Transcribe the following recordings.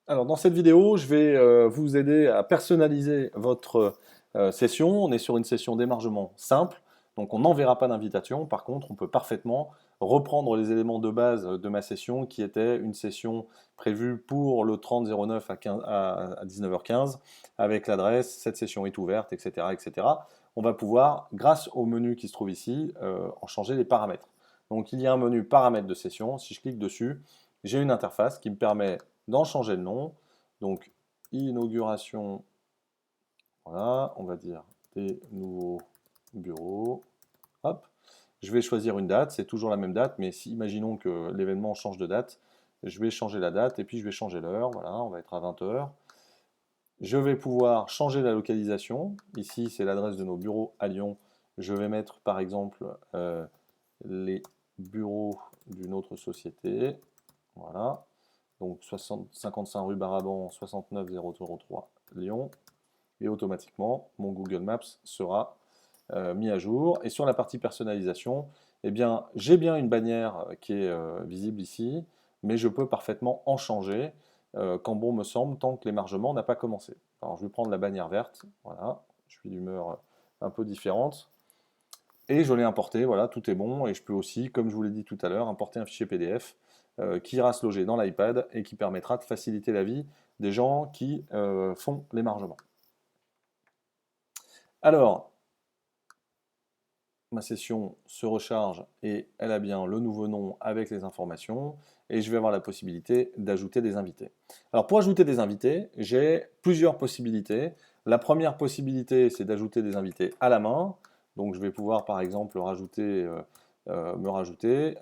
Alors, dans cette vidéo, je vais vous aider à personnaliser votre session. On est sur une session d'émargement simple, donc on n'enverra pas d'invitation. Par contre, on peut parfaitement reprendre les éléments de base de ma session qui était une session prévue pour le 30-09 à 19h15 avec l'adresse, cette session est ouverte, etc., etc. On va pouvoir, grâce au menu qui se trouve ici, en changer les paramètres. Donc, il y a un menu paramètres de session. Si je clique dessus, j'ai une interface qui me permet d'en changer le nom. Donc, inauguration, voilà, on va dire des nouveaux bureaux. Hop, je vais choisir une date, c'est toujours la même date, mais si, imaginons que l'événement change de date, je vais changer la date et puis je vais changer l'heure. Voilà, on va être à 20 heures. Je vais pouvoir changer la localisation. Ici, c'est l'adresse de nos bureaux à Lyon. Je vais mettre par exemple les bureaux d'une autre société. Voilà. Donc 55 rue Baraban, 69 003 Lyon. Et automatiquement, mon Google Maps sera mis à jour. Et sur la partie personnalisation, eh bien, j'ai bien une bannière qui est visible ici, mais je peux parfaitement en changer quand bon me semble, tant que l'émargement n'a pas commencé. Alors, je vais prendre la bannière verte. Voilà, je suis d'humeur un peu différente. Et je l'ai importé, voilà, tout est bon. Et je peux aussi, comme je vous l'ai dit tout à l'heure, importer un fichier PDF qui ira se loger dans l'iPad et qui permettra de faciliter la vie des gens qui font l'émargement. Alors, ma session se recharge et elle a bien le nouveau nom avec les informations et je vais avoir la possibilité d'ajouter des invités. Alors pour ajouter des invités, j'ai plusieurs possibilités. La première possibilité, c'est d'ajouter des invités à la main. Donc je vais pouvoir par exemple me rajouter.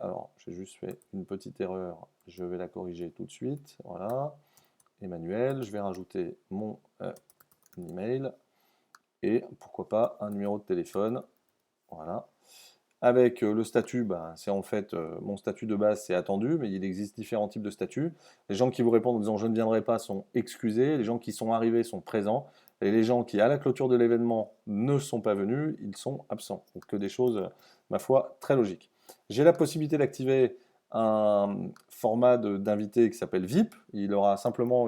Alors j'ai juste fait une petite erreur, je vais la corriger tout de suite. Voilà, Emmanuel, je vais rajouter mon email et pourquoi pas un numéro de téléphone. Voilà. Avec le statut, ben, c'est en fait mon statut de base, c'est attendu, mais il existe différents types de statuts. Les gens qui vous répondent en disant je ne viendrai pas sont excusés, les gens qui sont arrivés sont présents, et les gens qui, à la clôture de l'événement, ne sont pas venus, ils sont absents. Donc que des choses, ma foi, très logiques. J'ai la possibilité d'activer un format d'invité qui s'appelle VIP. Il aura simplement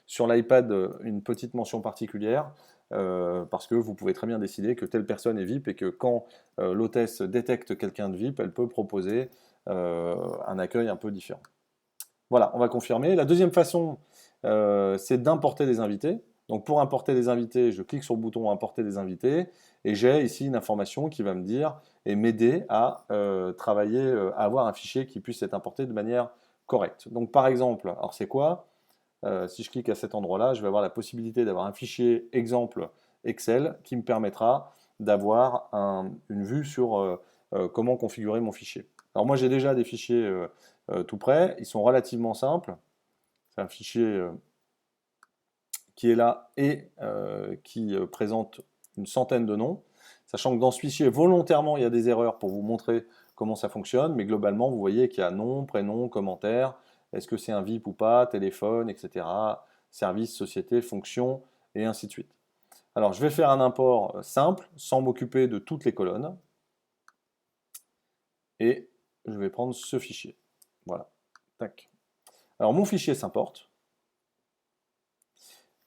sur l'iPad une petite mention particulière parce que vous pouvez très bien décider que telle personne est VIP et que quand l'hôtesse détecte quelqu'un de VIP, elle peut proposer un accueil un peu différent. Voilà, on va confirmer. La deuxième façon, c'est d'importer des invités. Donc pour importer des invités, je clique sur le bouton Importer des invités et j'ai ici une information qui va me dire et m'aider à travailler, à avoir un fichier qui puisse être importé de manière correcte. Donc par exemple, alors c'est quoi? Si je clique à cet endroit-là, je vais avoir la possibilité d'avoir un fichier exemple Excel qui me permettra d'avoir une vue sur comment configurer mon fichier. Alors moi j'ai déjà des fichiers tout prêts, ils sont relativement simples. C'est un fichier qui est là et qui présente une centaine de noms, sachant que dans ce fichier volontairement il y a des erreurs pour vous montrer comment ça fonctionne, mais globalement vous voyez qu'il y a nom, prénom, commentaire, est-ce que c'est un VIP ou pas, téléphone, etc., service, société, fonction, et ainsi de suite. Alors je vais faire un import simple, sans m'occuper de toutes les colonnes, et je vais prendre ce fichier. Voilà. Tac. Alors mon fichier s'importe,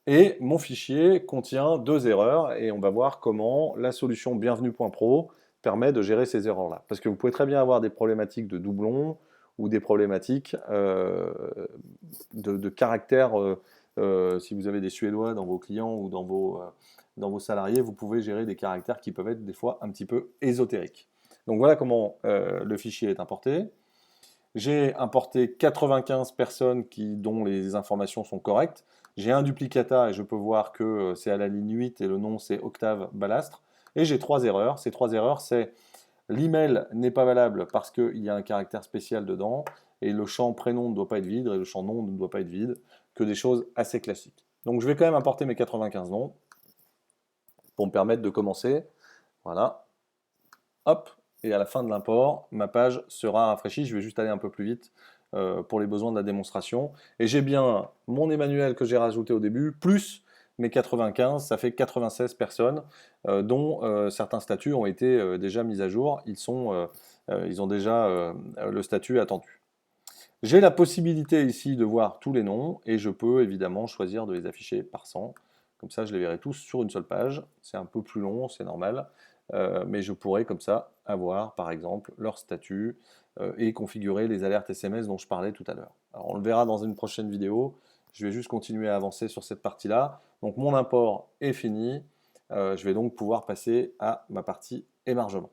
et mon fichier contient deux erreurs, et on va voir comment la solution bienvenue.pro permet de gérer ces erreurs-là. Parce que vous pouvez très bien avoir des problématiques de doublons, ou des problématiques de caractères. Si vous avez des Suédois dans vos clients ou dans vos salariés, vous pouvez gérer des caractères qui peuvent être des fois un petit peu ésotériques. Donc voilà comment le fichier est importé. J'ai importé 95 personnes dont les informations sont correctes. J'ai un duplicata et je peux voir que c'est à la ligne 8 et le nom c'est Octave Balastre. Et j'ai trois erreurs. Ces trois erreurs, c'est l'email n'est pas valable parce qu'il y a un caractère spécial dedans et le champ prénom ne doit pas être vide et le champ nom ne doit pas être vide, que des choses assez classiques. Donc je vais quand même importer mes 95 noms pour me permettre de commencer. Voilà. Hop, et à la fin de l'import, ma page sera rafraîchie. Je vais juste aller un peu plus vite pour les besoins de la démonstration. Et j'ai bien mon Emmanuel que j'ai rajouté au début, plus mes 95, ça fait 96 personnes, dont certains statuts ont été déjà mis à jour. Ils ont déjà le statut attendu. J'ai la possibilité ici de voir tous les noms et je peux évidemment choisir de les afficher par 100. Comme ça, je les verrai tous sur une seule page. C'est un peu plus long, c'est normal. Mais je pourrais comme ça avoir, par exemple, leur statut et configurer les alertes SMS dont je parlais tout à l'heure. Alors, on le verra dans une prochaine vidéo. Je vais juste continuer à avancer sur cette partie-là. Donc, mon import est fini. Je vais donc pouvoir passer à ma partie émargement.